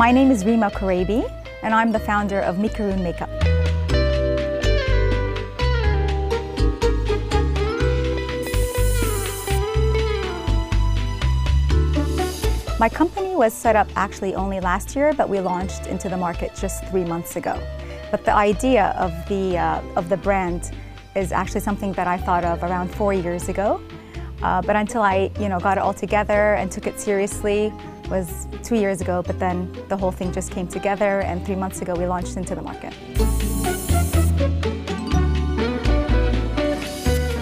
My name is Rima Khoreibi, and I'm the founder of Micaroon Makeup. My company was set up actually only last year, but we launched into the market just 3 months ago. But the idea of the brand is actually something that I thought of around 4 years ago. But until I got it all together and took it seriously was 2 years ago, but then the whole thing just came together, and 3 months ago we launched into the market.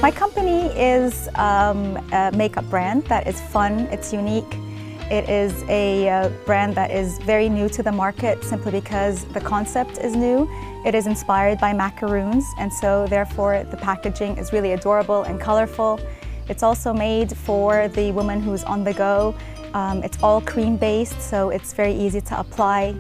My company is a makeup brand that is fun, it's unique. It is a brand that is very new to the market simply because the concept is new. It is inspired by macaroons, and so therefore the packaging is really adorable and colorful. It's also made for the woman who's on the go. It's all cream-based, so it's very easy to apply.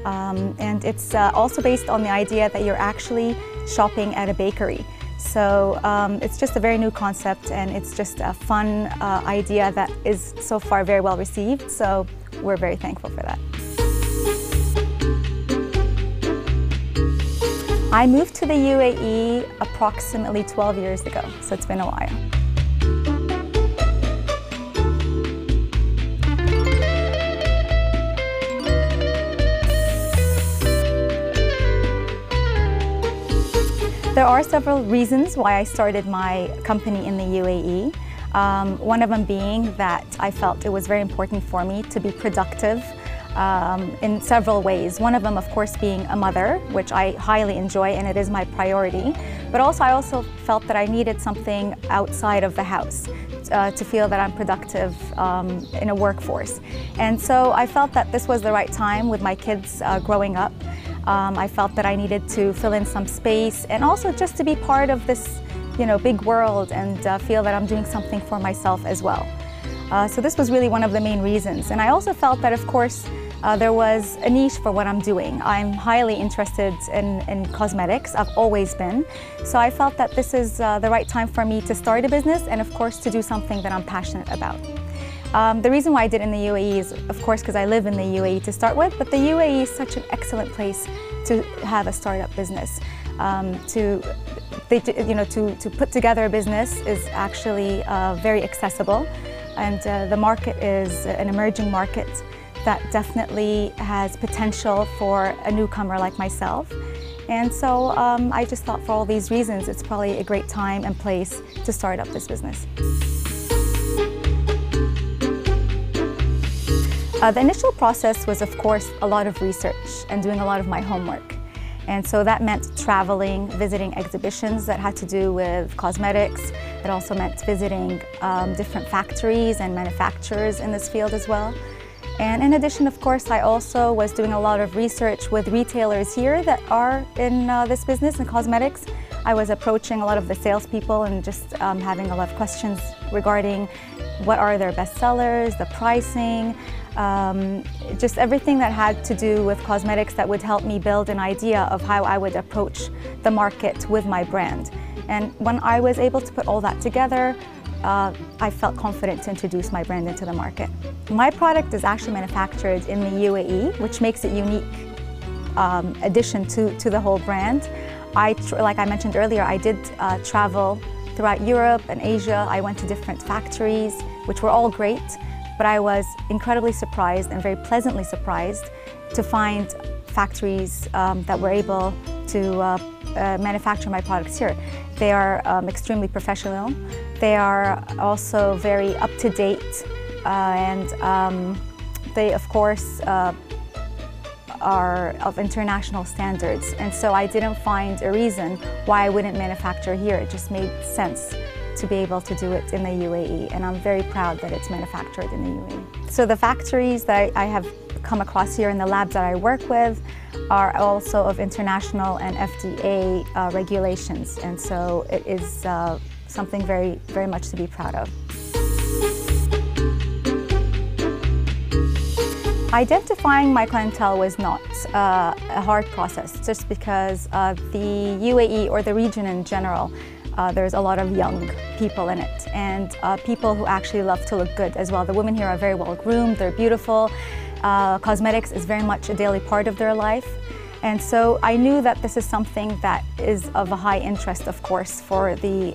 And it's also based on the idea that you're actually shopping at a bakery. So it's just a very new concept, and it's just a fun idea that is so far very well received. So we're very thankful for that. I moved to the UAE approximately 12 years ago, so it's been a while. There are several reasons why I started my company in the UAE. One of them being that I felt it was very important for me to be productive in several ways. One of them, of course, being a mother, which I highly enjoy, and it is my priority. But I also felt that I needed something outside of the house to feel that I'm productive in a workforce. And so I felt that this was the right time with my kids growing up. I felt that I needed to fill in some space and also just to be part of this, big world and feel that I'm doing something for myself as well. So this was really one of the main reasons. And I also felt that, of course, there was a niche for what I'm doing. I'm highly interested in cosmetics. I've always been. So I felt that this is the right time for me to start a business and, of course, to do something that I'm passionate about. The reason why I did it in the UAE is, of course, because I live in the UAE to start with, but the UAE is such an excellent place to have a startup business. To put together a business is actually very accessible, and the market is an emerging market that definitely has potential for a newcomer like myself. And so I just thought for all these reasons, it's probably a great time and place to start up this business. The initial process was, of course, a lot of research and doing a lot of my homework. And so that meant traveling, visiting exhibitions that had to do with cosmetics. It also meant visiting different factories and manufacturers in this field as well. And in addition, of course, I also was doing a lot of research with retailers here that are in this business in cosmetics. I was approaching a lot of the salespeople and just having a lot of questions regarding what are their best sellers, the pricing, just everything that had to do with cosmetics that would help me build an idea of how I would approach the market with my brand. And when I was able to put all that together, I felt confident to introduce my brand into the market. My product is actually manufactured in the UAE, which makes it unique addition to the whole brand. Like I mentioned earlier, I did travel throughout Europe and Asia. I went to different factories, which were all great, but I was incredibly surprised and very pleasantly surprised to find factories that were able to manufacture my products here. They are extremely professional. They are also very up-to-date, and they, of course, are of international standards. And so I didn't find a reason why I wouldn't manufacture here. It just made sense to be able to do it in the UAE, and I'm very proud that it's manufactured in the UAE. So the factories that I have come across here in the labs that I work with are also of international and FDA regulations, and so it is something very, very much to be proud of. Identifying my clientele was not a hard process, just because the UAE, or the region in general, there's a lot of young people in it, and people who actually love to look good as well. The women here are very well groomed, they're beautiful, Cosmetics is very much a daily part of their life. And so I knew that this is something that is of a high interest, of course, for the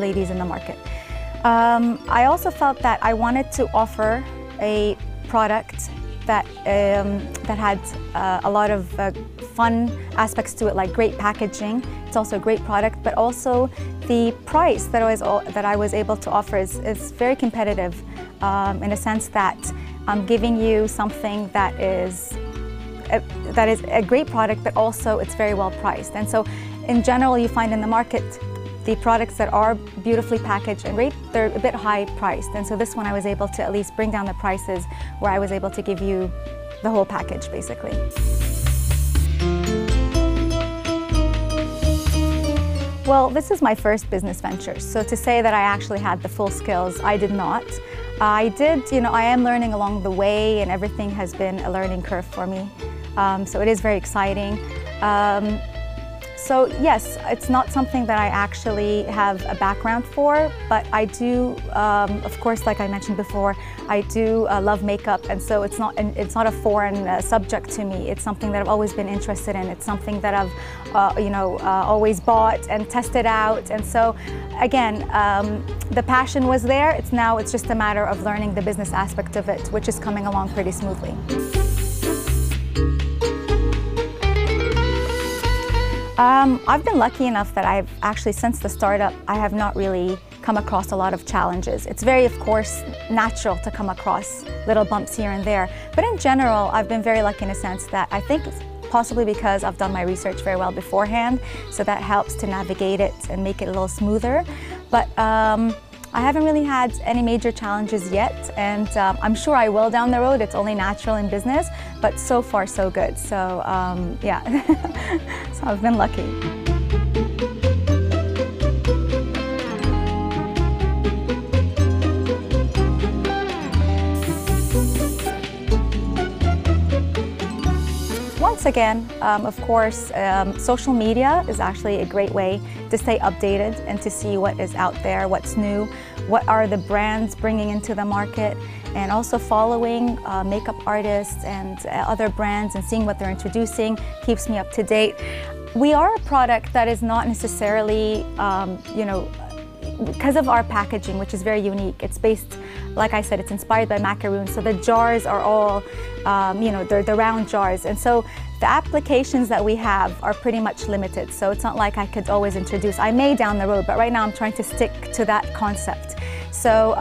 ladies in the market. I also felt that I wanted to offer a product that had a lot of fun aspects to it, like great packaging. It's also a great product, but also the price that I was able to offer is very competitive in a sense that I'm giving you something that is a great product, but also it's very well priced. And so in general, you find in the market the products that are beautifully packaged and great, they're a bit high priced. And so this one I was able to at least bring down the prices where I was able to give you the whole package, basically. Well, this is my first business venture. So to say that I actually had the full skills, I did not. I am learning along the way, and everything has been a learning curve for me. So it is very exciting. So yes, it's not something that I actually have a background for, but I do, of course, like I mentioned before, I do love makeup, and so it's not a foreign subject to me. It's something that I've always been interested in. It's something that I've, always bought and tested out. And so, again, the passion was there. It's just a matter of learning the business aspect of it, which is coming along pretty smoothly. I've been lucky enough that I've actually, since the startup, I have not really come across a lot of challenges. It's very, of course, natural to come across little bumps here and there. But in general, I've been very lucky in a sense that I think possibly because I've done my research very well beforehand, so that helps to navigate it and make it a little smoother. But I haven't really had any major challenges yet, and I'm sure I will down the road. It's only natural in business, but so far so good. So yeah, so I've been lucky. Once again, of course, social media is actually a great way to stay updated and to see what is out there, what's new, what are the brands bringing into the market, and also following makeup artists and other brands and seeing what they're introducing keeps me up to date. We are a product that is not necessarily, because of our packaging, which is very unique. It's based, like I said, it's inspired by macaroon, so the jars are all, they're the round jars, and so the applications that we have are pretty much limited, so it's not like I could always introduce. I may down the road, but right now I'm trying to stick to that concept. So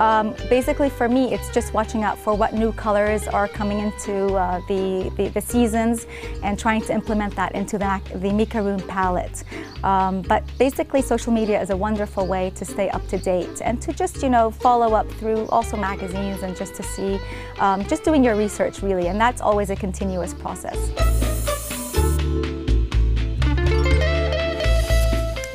basically for me, it's just watching out for what new colors are coming into the seasons and trying to implement that into the Micaroon palette. But basically social media is a wonderful way to stay up to date and to just, follow up through also magazines and just to see, just doing your research really, and that's always a continuous process.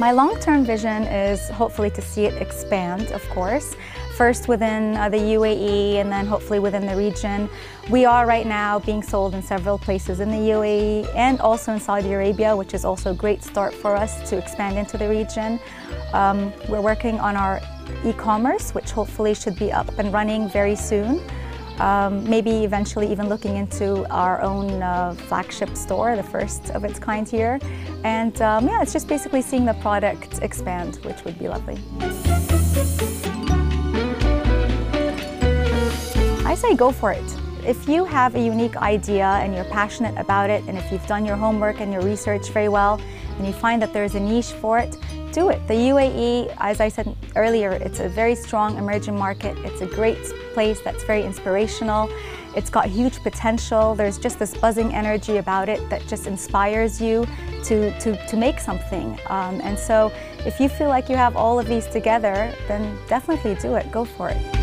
My long-term vision is hopefully to see it expand, of course. First within the UAE and then hopefully within the region. We are right now being sold in several places in the UAE and also in Saudi Arabia, which is also a great start for us to expand into the region. We're working on our e-commerce, which hopefully should be up and running very soon. Maybe eventually even looking into our own flagship store, the first of its kind here. And yeah, it's just basically seeing the product expand, which would be lovely. I say go for it. If you have a unique idea and you're passionate about it, and if you've done your homework and your research very well, and you find that there's a niche for it, do it. The UAE, as I said earlier, it's a very strong emerging market. It's a great place that's very inspirational. It's got huge potential. There's just this buzzing energy about it that just inspires you to make something. And so if you feel like you have all of these together, then definitely do it. Go for it.